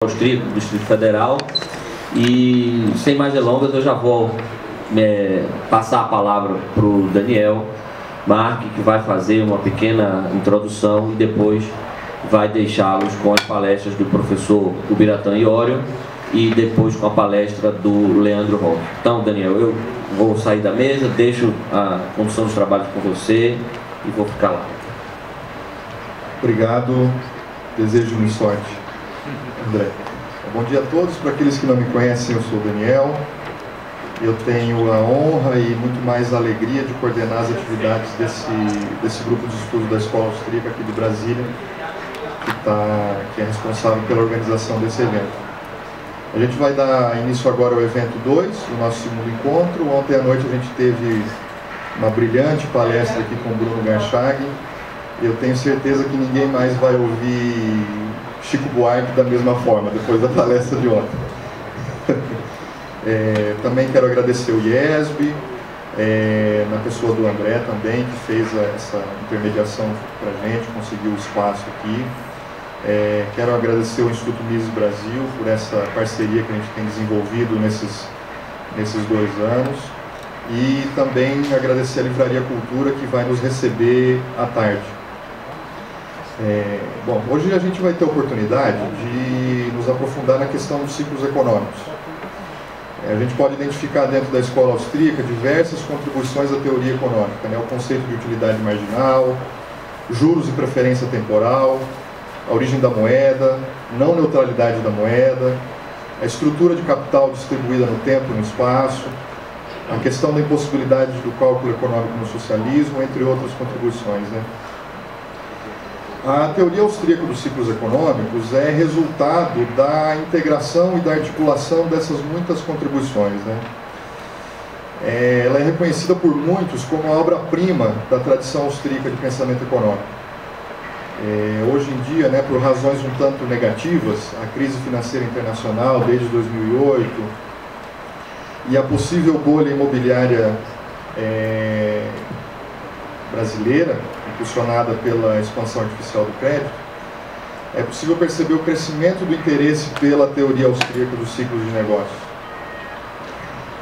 Austríaco, do Distrito Federal. E sem mais delongas eu já vou passar a palavra para o Daniel Marque, que vai fazer uma pequena introdução e depois vai deixá-los com as palestras do professor Ubiratã Iorio e depois com a palestra do Leandro Roque. Então, Daniel, eu vou sair da mesa, deixo a condução dos trabalhos com você e vou ficar lá. Obrigado, desejo-me sorte, André. Bom dia a todos. Para aqueles que não me conhecem, eu sou o Daniel. Eu tenho a honra e muito mais a alegria de coordenar as atividades desse grupo de estudo da Escola Austríaca aqui de Brasília, que é responsável pela organização desse evento. A gente vai dar início agora ao evento 2, o nosso segundo encontro. Ontem à noite a gente teve uma brilhante palestra aqui com o Bruno Garchag. Eu tenho certeza que ninguém mais vai ouvir Chico Buarque da mesma forma, depois da palestra de ontem. Também quero agradecer o IESB, na pessoa do André também, que fez essa intermediação para a gente, conseguiu o espaço aqui. Quero agradecer o Instituto Mises Brasil por essa parceria que a gente tem desenvolvido nesses 2 anos. E também agradecer a Livraria Cultura, que vai nos receber à tarde. Bom, hoje a gente vai ter a oportunidade de nos aprofundar na questão dos ciclos econômicos. A gente pode identificar dentro da escola austríaca diversas contribuições à teoria econômica, né? O conceito de utilidade marginal, juros e preferência temporal, a origem da moeda, não neutralidade da moeda, a estrutura de capital distribuída no tempo e no espaço, a questão da impossibilidade do cálculo econômico no socialismo, entre outras contribuições, né? A teoria austríaca dos ciclos econômicos é resultado da integração e da articulação dessas muitas contribuições, né? Ela é reconhecida por muitos como a obra-prima da tradição austríaca de pensamento econômico. Hoje em dia, né, por razões um tanto negativas, a crise financeira internacional desde 2008 e a possível bolha imobiliária brasileira, impulsionada pela expansão artificial do crédito, é possível perceber o crescimento do interesse pela teoria austríaca dos ciclos de negócios.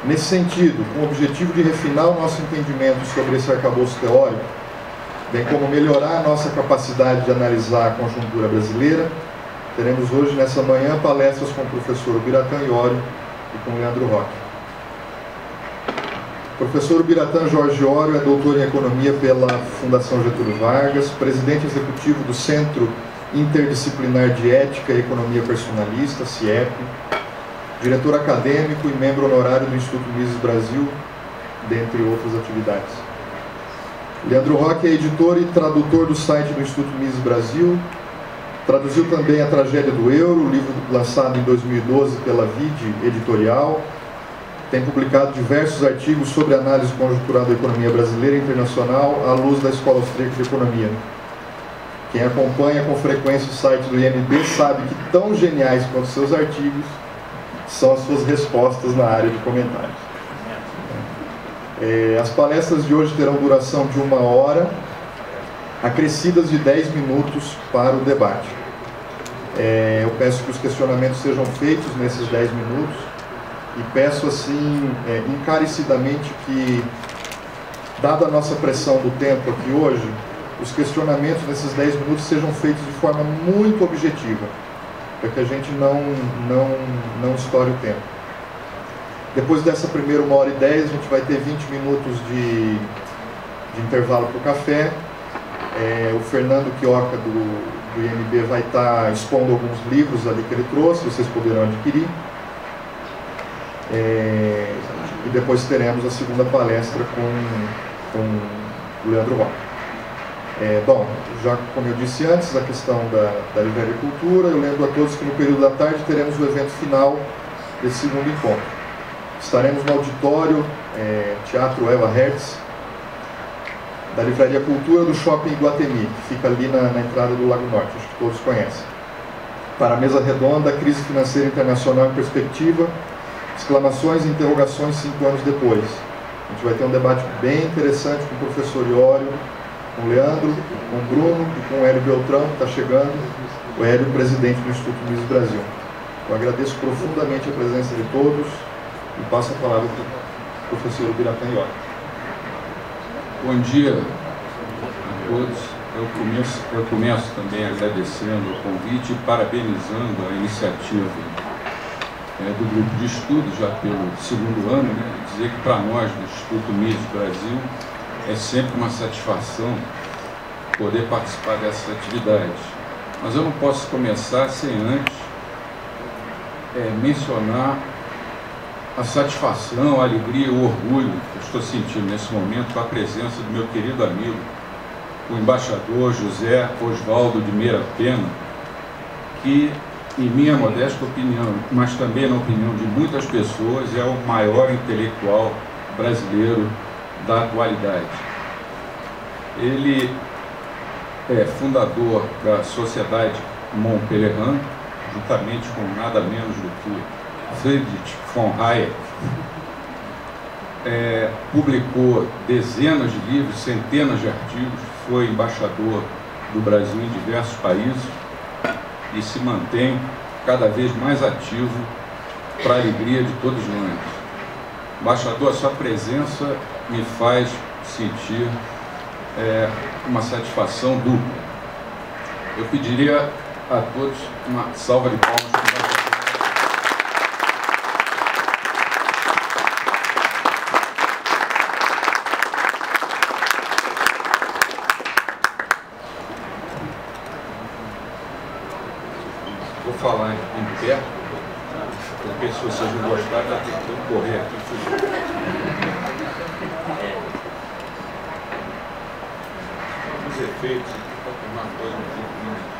Nesse sentido, com o objetivo de refinar o nosso entendimento sobre esse arcabouço teórico, bem como melhorar a nossa capacidade de analisar a conjuntura brasileira, teremos hoje, nessa manhã, palestras com o professor Ubiratã Iorio e com o Leandro Roque. O professor Ubiratã Jorge Iorio é doutor em Economia pela Fundação Getúlio Vargas, presidente executivo do Centro Interdisciplinar de Ética e Economia Personalista, CIEP, diretor acadêmico e membro honorário do Instituto Mises Brasil, dentre outras atividades. Leandro Roque é editor e tradutor do site do Instituto Mises Brasil, traduziu também A Tragédia do Euro, livro lançado em 2012 pela Vide Editorial. Tem publicado diversos artigos sobre análise conjuntural da economia brasileira e internacional à luz da Escola Austríaca de Economia. Quem acompanha com frequência o site do IMB sabe que tão geniais quanto seus artigos são as suas respostas na área de comentários. As palestras de hoje terão duração de 1 hora, acrescidas de 10 minutos para o debate. Eu peço que os questionamentos sejam feitos nesses 10 minutos. E peço, assim, encarecidamente que, dada a nossa pressão do tempo aqui hoje, os questionamentos nesses 10 minutos sejam feitos de forma muito objetiva, para que a gente não estoure o tempo. Depois dessa primeira 1 hora e 10, a gente vai ter 20 minutos de intervalo para o café. O Fernando Quioca, do IMB, vai estar expondo alguns livros ali que ele trouxe, vocês poderão adquirir. E depois teremos a segunda palestra com o Leandro Roque. Bom, já como eu disse antes, a questão da Livraria Cultura, eu lembro a todos que no período da tarde teremos o evento final desse segundo encontro. Estaremos no auditório Teatro Eva Hertz, da Livraria Cultura do Shopping Iguatemi, que fica ali na entrada do Lago Norte, acho que todos conhecem. Para a mesa redonda, Crise Financeira Internacional em Perspectiva, exclamações e interrogações 5 anos depois. A gente vai ter um debate bem interessante com o professor Iorio, com o Leandro, com o Bruno e com o Hélio Beltrão, que está chegando, o Hélio, presidente do Instituto Mises Brasil. Eu agradeço profundamente a presença de todos e passo a palavra para o professor Ubiratã Iotti. Bom dia a todos. Eu começo também agradecendo o convite e parabenizando a iniciativa do grupo de estudo, já pelo segundo ano, né? Dizer que para nós do Instituto Mises Brasil é sempre uma satisfação poder participar dessa atividade. Mas eu não posso começar sem antes mencionar a satisfação, a alegria e o orgulho que eu estou sentindo nesse momento com a presença do meu querido amigo, o embaixador José Osvaldo de Meira Pena, que, em minha modesta opinião, mas também na opinião de muitas pessoas, é o maior intelectual brasileiro da atualidade. Ele é fundador da Sociedade Montpellier, juntamente com nada menos do que Friedrich von Hayek. Publicou dezenas de livros, centenas de artigos, foi embaixador do Brasil em diversos países e se mantém cada vez mais ativo para a alegria de todos nós. Embaixador, a sua presença me faz sentir uma satisfação dupla. Eu pediria a todos uma salva de palmas para o embaixador. Vou falar em pé, porque se vocês não gostarem, vai ter que correr aqui. Os efeitos, uma coisa um pouco mais.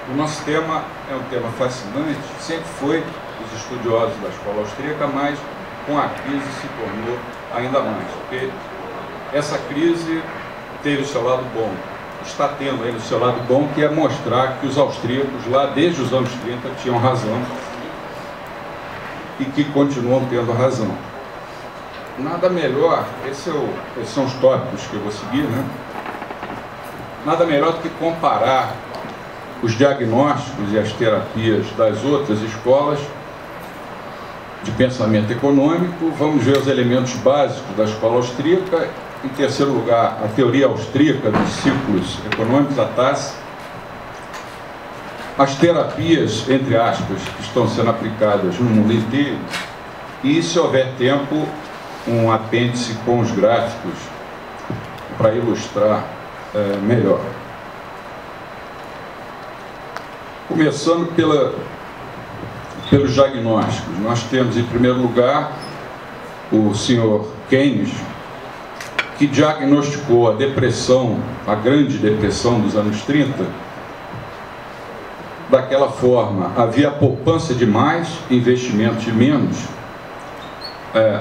O nosso tema é um tema fascinante, sempre foi os estudiosos da escola austríaca, mas com a crise se tornou ainda mais, porque essa crise teve o seu lado bom, está tendo ainda o seu lado bom, que é mostrar que os austríacos lá desde os anos 30 tinham razão e que continuam tendo razão. Nada melhor, esses são os tópicos que eu vou seguir, né? Nada melhor do que comparar os diagnósticos e as terapias das outras escolas de pensamento econômico. Vamos ver os elementos básicos da escola austríaca. Em terceiro lugar, a teoria austríaca dos ciclos econômicos, a TASS. As terapias, entre aspas, que estão sendo aplicadas no mundo inteiro. E, se houver tempo, um apêndice com os gráficos para ilustrar melhor. Começando pelos diagnósticos. Nós temos, em primeiro lugar, o senhor Keynes, que diagnosticou a depressão, a grande depressão dos anos 30, daquela forma: havia poupança demais, investimento de menos,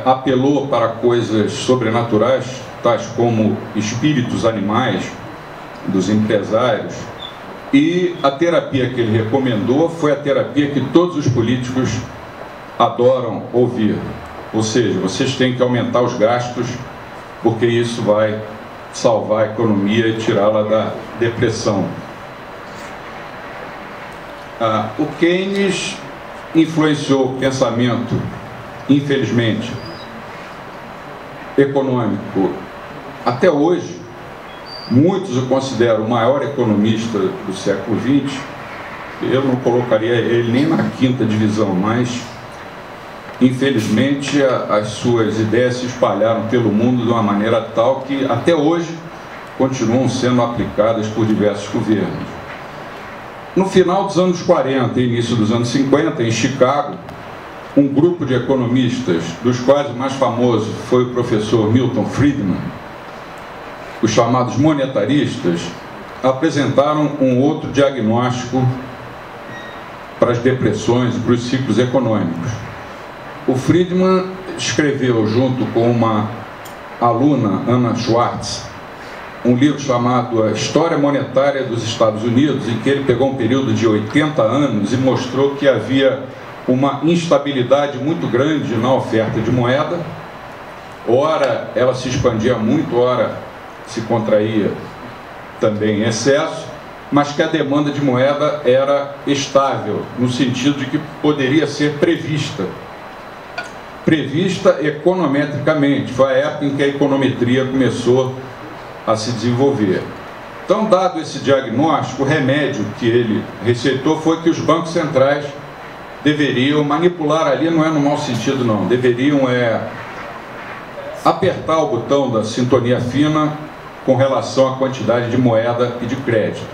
apelou para coisas sobrenaturais, tais como espíritos animais dos empresários. E a terapia que ele recomendou foi a terapia que todos os políticos adoram ouvir. Ou seja, vocês têm que aumentar os gastos, porque isso vai salvar a economia e tirá-la da depressão. O Keynes influenciou o pensamento, infelizmente, econômico até hoje. Muitos o consideram o maior economista do século XX. Eu não colocaria ele nem na quinta divisão, mas infelizmente, as suas ideias se espalharam pelo mundo de uma maneira tal que, até hoje, continuam sendo aplicadas por diversos governos. No final dos anos 40 e início dos anos 50, em Chicago, um grupo de economistas, dos quais o mais famoso foi o professor Milton Friedman, os chamados monetaristas, apresentaram um outro diagnóstico para as depressões e para os ciclos econômicos. O Friedman escreveu, junto com uma aluna, Anna Schwartz, um livro chamado A História Monetária dos Estados Unidos, em que ele pegou um período de 80 anos e mostrou que havia uma instabilidade muito grande na oferta de moeda. Ora ela se expandia muito, ora se contraía também em excesso, mas que a demanda de moeda era estável, no sentido de que poderia ser prevista econometricamente. Foi a época em que a econometria começou a se desenvolver. Então, dado esse diagnóstico, o remédio que ele receitou foi que os bancos centrais deveriam manipular ali, não é no mau sentido não, deveriam apertar o botão da sintonia fina com relação à quantidade de moeda e de crédito.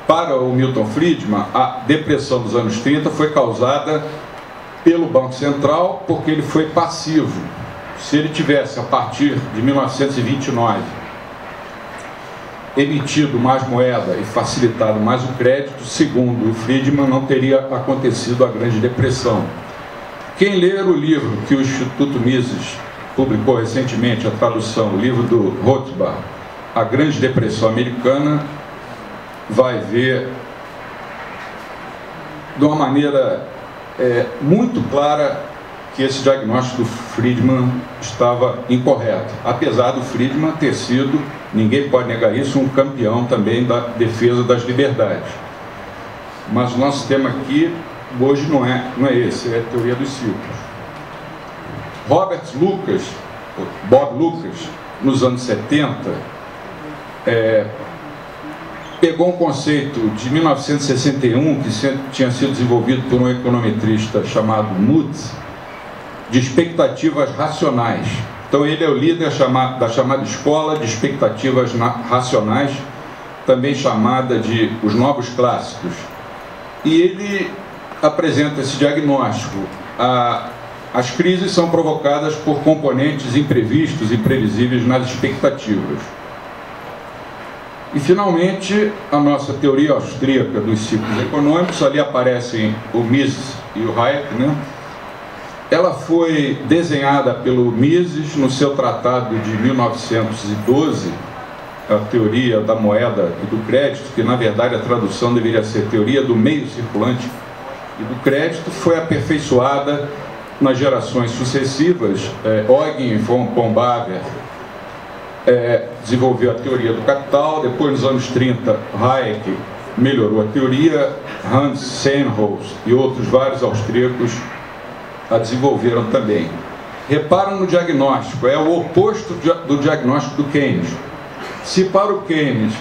Para o Milton Friedman, a depressão dos anos 30 foi causada pelo Banco Central porque ele foi passivo. Se ele tivesse, a partir de 1929, emitido mais moeda e facilitado mais o crédito, segundo o Friedman, não teria acontecido a Grande Depressão. Quem ler o livro que o Instituto Mises publicou recentemente, a tradução, o livro do Rothbard, A Grande Depressão Americana, vai ver de uma maneira muito clara que esse diagnóstico do Friedman estava incorreto, apesar do Friedman ter sido, ninguém pode negar isso, um campeão também da defesa das liberdades. Mas o nosso tema aqui hoje não é esse, é a teoria dos ciclos. Bob Lucas, nos anos 70, pegou um conceito de 1961, que tinha sido desenvolvido por um econometrista chamado Mood, de expectativas racionais. Então ele é o líder da chamada Escola de Expectativas Racionais, também chamada de os Novos Clássicos. E ele apresenta esse diagnóstico. As crises são provocadas por componentes imprevistos e imprevisíveis nas expectativas. E, finalmente, a nossa teoria austríaca dos ciclos econômicos, ali aparecem o Mises e o Hayek, né? Ela foi desenhada pelo Mises no seu tratado de 1912, a teoria da moeda e do crédito, que na verdade a tradução deveria ser teoria do meio circulante e do crédito, foi aperfeiçoada nas gerações sucessivas. Eugen von Baver desenvolveu a teoria do capital, depois nos anos 30 Hayek melhorou a teoria, Hans Sennholz e outros vários austríacos a desenvolveram também. Reparam no diagnóstico, é o oposto do diagnóstico do Keynes. Se para o Keynes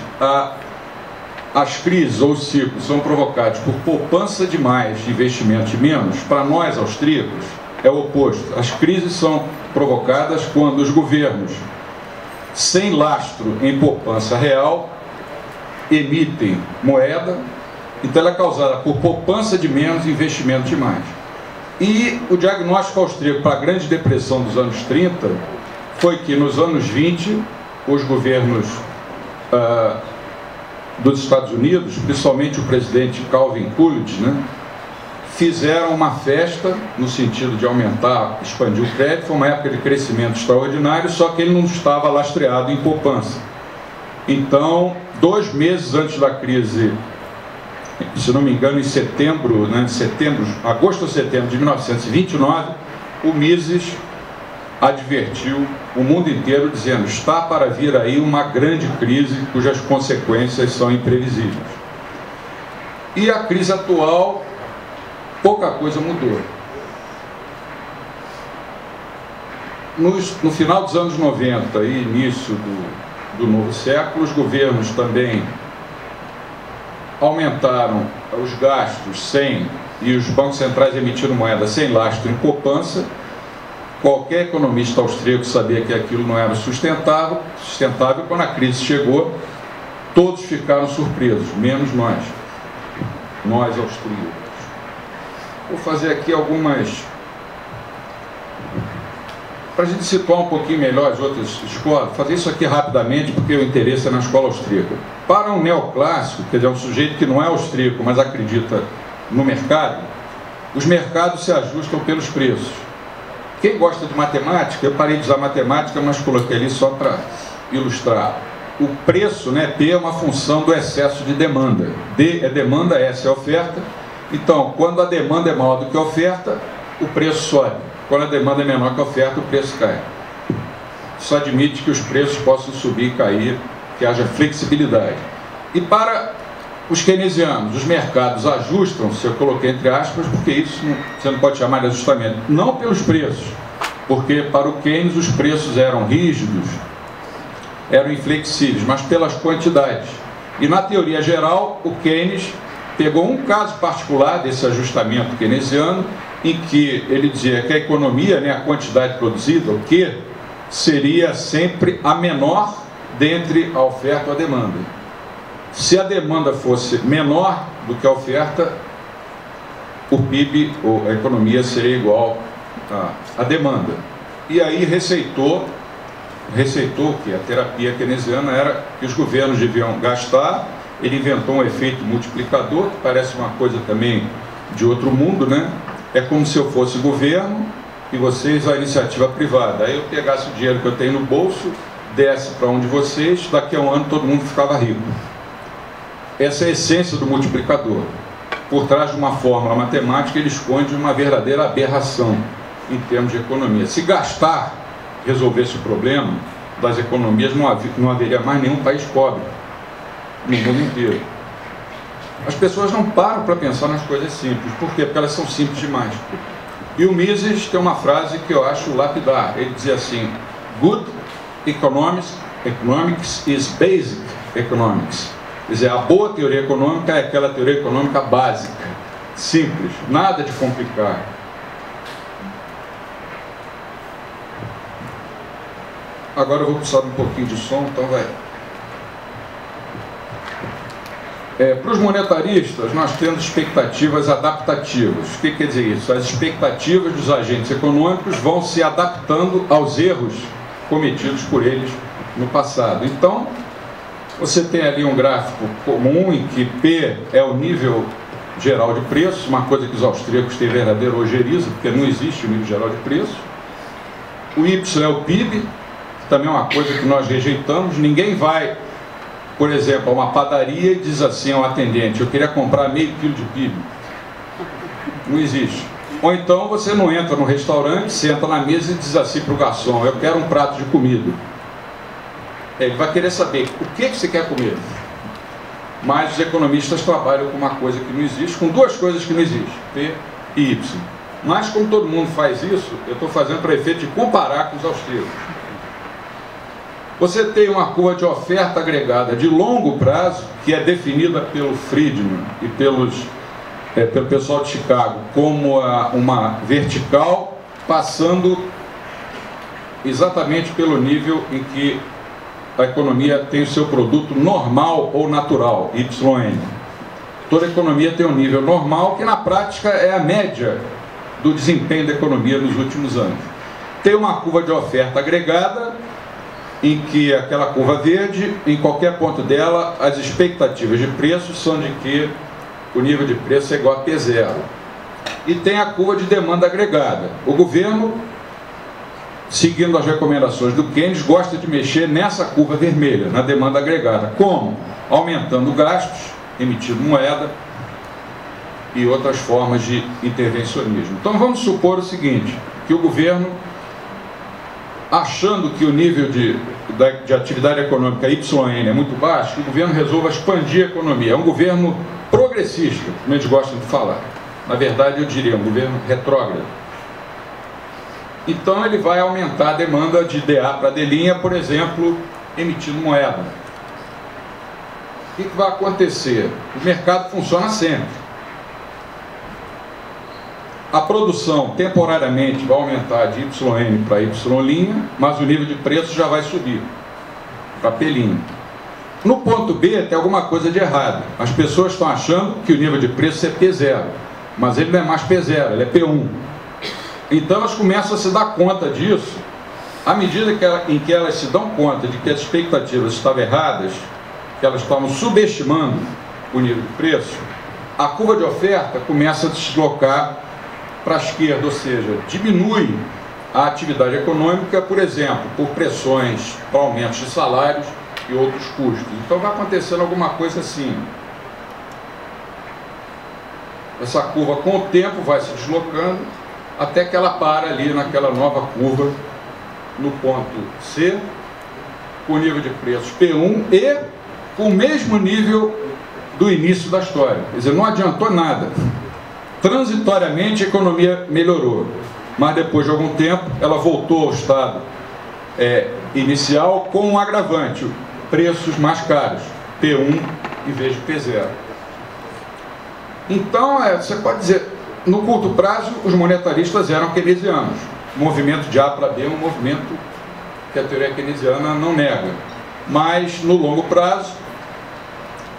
as crises ou os ciclos são provocados por poupança de mais, investimento de menos, para nós austríacos é o oposto. As crises são provocadas quando os governos, sem lastro em poupança real, emitem moeda, então ela é causada por poupança de menos e investimento de mais. E o diagnóstico austríaco para a Grande Depressão dos anos 30 foi que nos anos 20 os governos dos Estados Unidos, principalmente o presidente Calvin Coolidge, né, fizeram uma festa no sentido de aumentar, expandir o crédito. Foi uma época de crescimento extraordinário, só que ele não estava lastreado em poupança. Então, 2 meses antes da crise, se não me engano, em setembro, né, agosto ou setembro de 1929, o Mises advertiu o mundo inteiro, dizendo: está para vir aí uma grande crise cujas consequências são imprevisíveis. E a crise atual, pouca coisa mudou. No final dos anos 90 e início do novo século, os governos também aumentaram os gastos sem e os bancos centrais emitiram moeda sem lastro em poupança, qualquer economista austríaco sabia que aquilo não era sustentável. Quando a crise chegou, todos ficaram surpresos, menos nós austríacos. Vou fazer aqui algumas, para a gente situar um pouquinho melhor as outras escolas, fazer isso aqui rapidamente, porque o interesse é na escola austríaca. Para um neoclássico, quer dizer, um sujeito que não é austríaco, mas acredita no mercado, os mercados se ajustam pelos preços. Quem gosta de matemática, eu parei de usar matemática, mas coloquei ali só para ilustrar. O preço, né, P, é uma função do excesso de demanda. D é demanda, S é oferta. Então, quando a demanda é maior do que a oferta, o preço sobe. Quando a demanda é menor que a oferta, o preço cai. Isso admite que os preços possam subir e cair, que haja flexibilidade. E para os keynesianos, os mercados ajustam-se, eu coloquei entre aspas, porque isso você não pode chamar de ajustamento, não pelos preços, porque para o Keynes os preços eram rígidos, eram inflexíveis, mas pelas quantidades. E na teoria geral, o Keynes pegou um caso particular desse ajustamento keynesiano, em que ele dizia que a economia, né, a quantidade produzida, o Q, seria sempre a menor dentre a oferta e a demanda. Se a demanda fosse menor do que a oferta, o PIB, ou a economia, seria igual à demanda. E aí receitou que a terapia keynesiana era que os governos deviam gastar. Ele inventou um efeito multiplicador, que parece uma coisa também de outro mundo, né? É como se eu fosse governo e vocês a iniciativa privada. Aí eu pegasse o dinheiro que eu tenho no bolso, desse para um de vocês, daqui a um ano todo mundo ficava rico. Essa é a essência do multiplicador. Por trás de uma fórmula matemática, ele esconde uma verdadeira aberração em termos de economia. Se gastar resolvesse o problema das economias, não haveria mais nenhum país pobre no mundo inteiro. As pessoas não param para pensar nas coisas simples. Por quê? Porque elas são simples demais. E o Mises tem uma frase que eu acho lapidar. Ele dizia assim: good economics is basic economics. Quer dizer, a boa teoria econômica é aquela teoria econômica básica, simples, nada de complicar. Agora eu vou precisar de um pouquinho de som, então vai. Para os monetaristas, nós temos expectativas adaptativas. O que quer dizer isso? As expectativas dos agentes econômicos vão se adaptando aos erros cometidos por eles no passado. Então, você tem ali um gráfico comum em que P é o nível geral de preço, uma coisa que os austríacos têm verdadeira ojeriza, porque não existe o nível geral de preço. O Y é o PIB, que também é uma coisa que nós rejeitamos. Ninguém vai, por exemplo, a uma padaria e diz assim ao atendente: eu queria comprar meio quilo de PIB. Não existe. Ou então você não entra no restaurante, senta na mesa e diz assim para o garçom: eu quero um prato de comida. Ele vai querer saber o que você quer comer. Mas os economistas trabalham com uma coisa que não existe, com duas coisas que não existem, P e Y. Mas como todo mundo faz isso, eu estou fazendo para efeito de comparar com os austríacos. Você tem uma curva de oferta agregada de longo prazo, que é definida pelo Friedman e pelo pessoal de Chicago como uma vertical, passando exatamente pelo nível em que a economia tem o seu produto normal ou natural, YN. Toda economia tem um nível normal, que na prática é a média do desempenho da economia nos últimos anos. Tem uma curva de oferta agregada, em que aquela curva verde, em qualquer ponto dela, as expectativas de preço são de que o nível de preço é igual a P0. E tem a curva de demanda agregada. O governo, seguindo as recomendações do Keynes, gosta de mexer nessa curva vermelha, na demanda agregada. Como? Aumentando gastos, emitindo moeda e outras formas de intervencionismo. Então vamos supor o seguinte, que o governo, achando que o nível de atividade econômica YN é muito baixo, o governo resolva expandir a economia. É um governo progressista, como eles gostam de falar. Na verdade, eu diria, um governo retrógrado. Então ele vai aumentar a demanda de DA para D', por exemplo, emitindo moeda. O que vai acontecer? O mercado funciona sempre. A produção temporariamente vai aumentar de YN para Y', mas o nível de preço já vai subir para P'. No ponto B tem alguma coisa de errado. As pessoas estão achando que o nível de preço é P0, mas ele não é mais P0, ele é P1. Então elas começam a se dar conta disso. À medida em que elas se dão conta de que as expectativas estavam erradas, que elas estavam subestimando o nível de preço, a curva de oferta começa a deslocar para a esquerda, ou seja, diminui a atividade econômica, por exemplo, por pressões para aumentos de salários e outros custos. Então vai acontecendo alguma coisa assim. Essa curva com o tempo vai se deslocando até que ela para ali naquela nova curva no ponto C, com o nível de preços P1 e com o mesmo nível do início da história. Quer dizer, não adiantou nada. Transitoriamente a economia melhorou, mas depois de algum tempo ela voltou ao estado inicial com um agravante, preços mais caros, P1 em vez de P0. Então, você pode dizer, no curto prazo, os monetaristas eram keynesianos. O movimento de A para B é um movimento que a teoria keynesiana não nega. Mas, no longo prazo,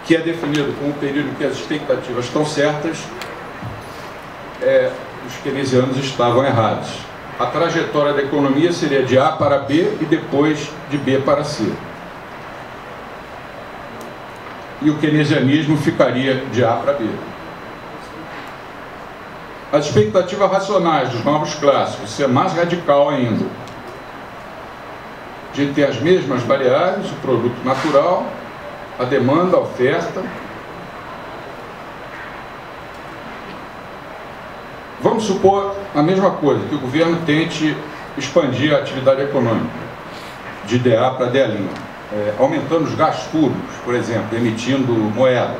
que é definido como um período em que as expectativas estão certas, os keynesianos estavam errados. A trajetória da economia seria de A para B e depois de B para C. E o keynesianismo ficaria de A para B. As expectativas racionais dos novos clássicos, isso é mais radical ainda, de ter as mesmas variáveis, o produto natural, a demanda, a oferta. Vamos supor a mesma coisa, que o governo tente expandir a atividade econômica, de DA para DA', aumentando os gastos públicos, por exemplo, emitindo moeda.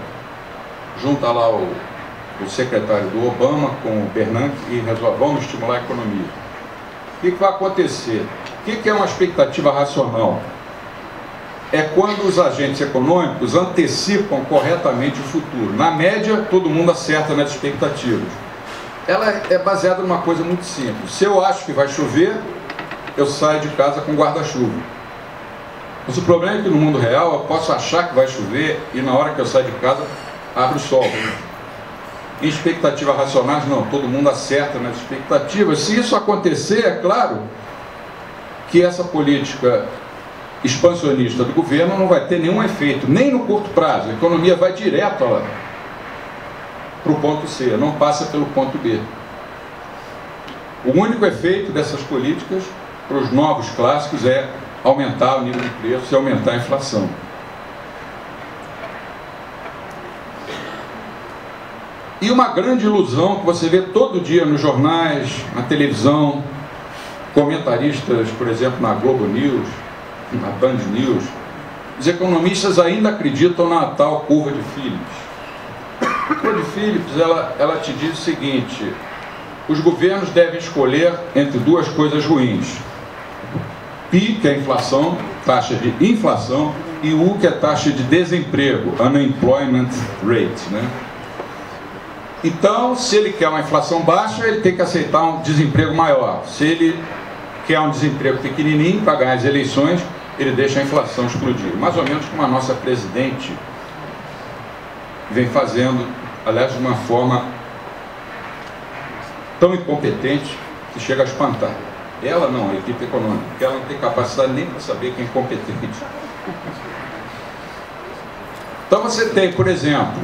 Junta lá o secretário do Obama com o Bernanke e resolve, vamos estimular a economia. O que vai acontecer? O que é uma expectativa racional? É quando os agentes econômicos antecipam corretamente o futuro. Na média, todo mundo acerta nas expectativas. Ela é baseada numa coisa muito simples. Se eu acho que vai chover, eu saio de casa com guarda-chuva. Mas o problema é que no mundo real eu posso achar que vai chover e na hora que eu saio de casa, abre o sol. Em expectativas racionais, não, todo mundo acerta nas expectativas. Se isso acontecer, é claro que essa política expansionista do governo não vai ter nenhum efeito, nem no curto prazo. A economia vai direto para o ponto C, não passa pelo ponto B. O único efeito dessas políticas para os novos clássicos é aumentar o nível de preços e aumentar a inflação. E uma grande ilusão que você vê todo dia nos jornais, na televisão, comentaristas, por exemplo, na Globo News, na Band News, os economistas ainda acreditam na tal curva de Phillips. A curva de Phillips, ela te diz o seguinte: os governos devem escolher entre duas coisas ruins. P, que é a inflação, taxa de inflação, e U, que é a taxa de desemprego, unemployment rate, né? Então, se ele quer uma inflação baixa, ele tem que aceitar um desemprego maior. Se ele quer um desemprego pequenininho para ganhar as eleições, ele deixa a inflação explodir. Mais ou menos como a nossa presidente vem fazendo, aliás, de uma forma tão incompetente que chega a espantar. Ela não, a equipe econômica, porque ela não tem capacidade nem para saber quem é competente. Então você tem, por exemplo,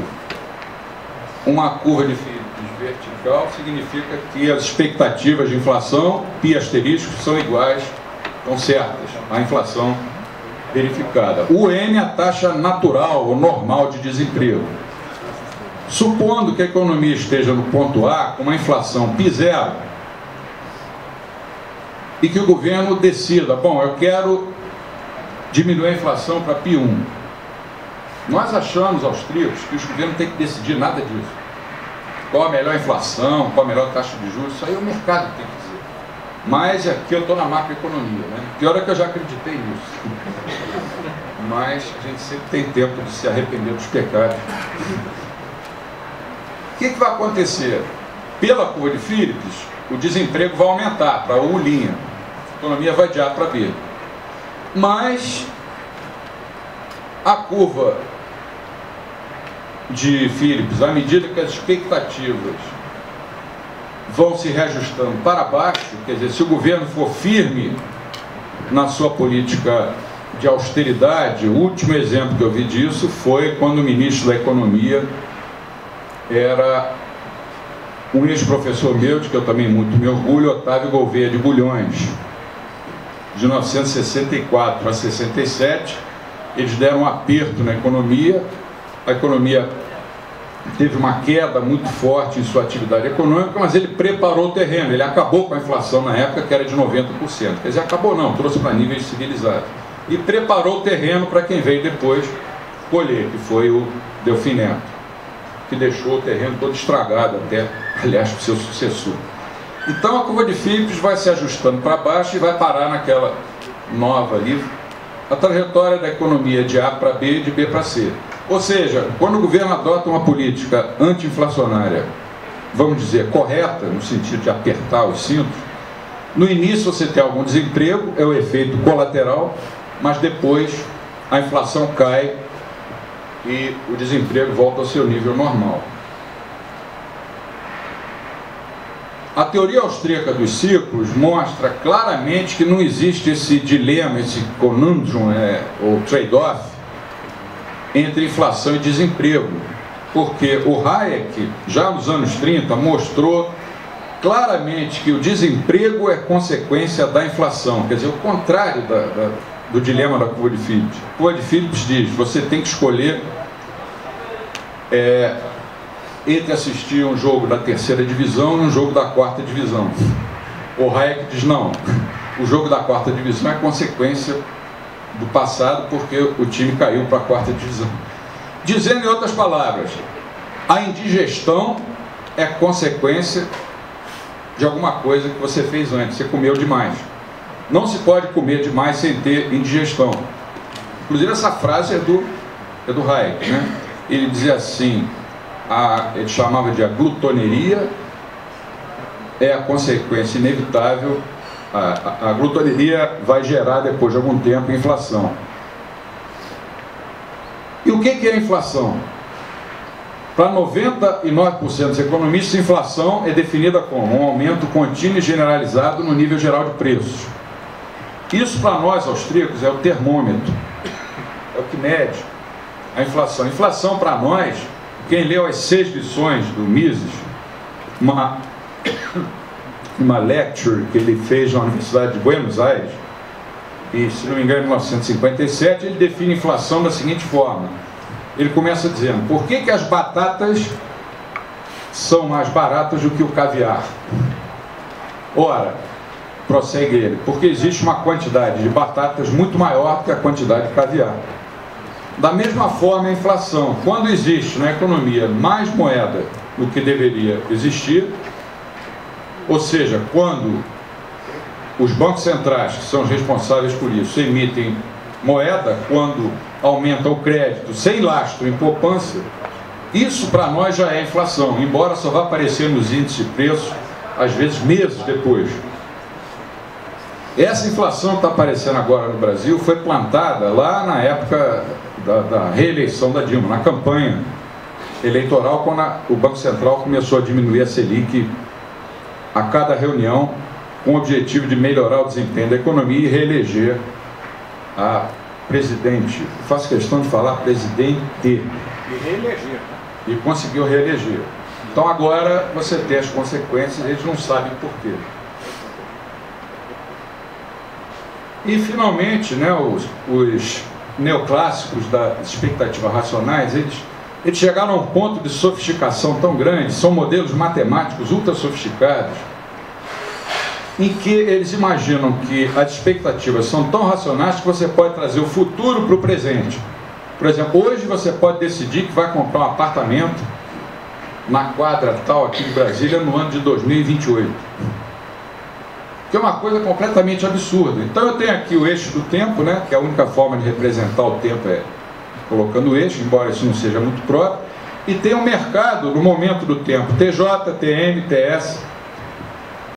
uma curva de vertical, significa que as expectativas de inflação, π asterisco, são iguais, estão certas, à inflação verificada. O M é a taxa natural ou normal de desemprego. Supondo que a economia esteja no ponto A, com uma inflação π0, e que o governo decida, bom, eu quero diminuir a inflação para π1. Nós achamos, austríacos, que os governos têm que decidir nada disso. Qual a melhor inflação, qual a melhor taxa de juros, isso aí é o mercado que tem que dizer. Mas aqui eu estou na macroeconomia, né? Pior é que eu já acreditei nisso. Mas a gente sempre tem tempo de se arrepender dos pecados. O que vai acontecer? Pela curva de Phillips, o desemprego vai aumentar para U', a economia vai de A para B. Mas a curva de Phillips, à medida que as expectativas vão se reajustando para baixo, quer dizer, se o governo for firme na sua política de austeridade, o último exemplo que eu vi disso foi quando o ministro da Economia era um ex-professor meu, de que eu também muito me orgulho, Otávio Gouveia de Bulhões, de 1964 a 67. Eles deram um aperto na economia, a economia teve uma queda muito forte em sua atividade econômica, mas ele preparou o terreno, ele acabou com a inflação na época, que era de 90%. Quer dizer, acabou não, trouxe para níveis civilizados. E preparou o terreno para quem veio depois colher, que foi o Delfim Neto, que deixou o terreno todo estragado até, aliás, para o seu sucessor. Então a curva de Phillips vai se ajustando para baixo e vai parar naquela nova ali, a trajetória da economia de A para B e de B para C. Ou seja, quando o governo adota uma política anti-inflacionária, vamos dizer, correta, no sentido de apertar os cintos, no início você tem algum desemprego, é o efeito colateral, mas depois a inflação cai e o desemprego volta ao seu nível normal. A teoria austríaca dos ciclos mostra claramente que não existe esse dilema, esse conundrum, ou trade-off, entre inflação e desemprego, porque o Hayek, já nos anos 30, mostrou claramente que o desemprego é consequência da inflação, quer dizer, o contrário do dilema da curva de Phillips. A curva de Phillips diz, você tem que escolher entre assistir um jogo da terceira divisão e um jogo da quarta divisão. O Hayek diz, não, o jogo da quarta divisão é consequência do passado, porque o time caiu para a quarta divisão. Dizendo em outras palavras, a indigestão é consequência de alguma coisa que você fez antes, você comeu demais. Não se pode comer demais sem ter indigestão. Inclusive essa frase é do Hayek, né? Ele dizia assim, ele chamava de a glutoneria é a consequência inevitável. A glutoneria vai gerar depois de algum tempo inflação. E o que é a inflação? Para 99% dos economistas, inflação é definida como um aumento contínuo e generalizado no nível geral de preços. Isso para nós austríacos é o termômetro, é o que mede a inflação. A inflação para nós, quem leu as 6 lições do Mises, uma lecture que ele fez na Universidade de Buenos Aires, e se não me engano em 1957, ele define a inflação da seguinte forma. Ele começa dizendo, por que as batatas são mais baratas do que o caviar? Ora, prossegue ele, porque existe uma quantidade de batatas muito maior do que a quantidade de caviar. Da mesma forma a inflação, quando existe na economia mais moeda do que deveria existir, ou seja, quando os bancos centrais, que são os responsáveis por isso, emitem moeda, quando aumenta o crédito sem lastro em poupança, isso para nós já é inflação, embora só vá aparecer nos índices de preço, às vezes meses depois. Essa inflação que está aparecendo agora no Brasil foi plantada lá na época da reeleição da Dilma, na campanha eleitoral, quando o Banco Central começou a diminuir a Selic a cada reunião, com o objetivo de melhorar o desempenho da economia e reeleger a presidente. Eu faço questão de falar presidente. E reeleger. E conseguiu reeleger. Então agora você tem as consequências, eles não sabem por quê. E finalmente, né, os neoclássicos das expectativas racionais, eles chegaram a um ponto de sofisticação tão grande, são modelos matemáticos ultra sofisticados, em que eles imaginam que as expectativas são tão racionais que você pode trazer o futuro para o presente. Por exemplo, hoje você pode decidir que vai comprar um apartamento na quadra tal aqui em Brasília no ano de 2028. Que é uma coisa completamente absurda. Então eu tenho aqui o eixo do tempo, né, que é a única forma de representar o tempo é colocando o eixo, embora isso não seja muito próprio, e tem um mercado no momento do tempo, TJ, TN, TS,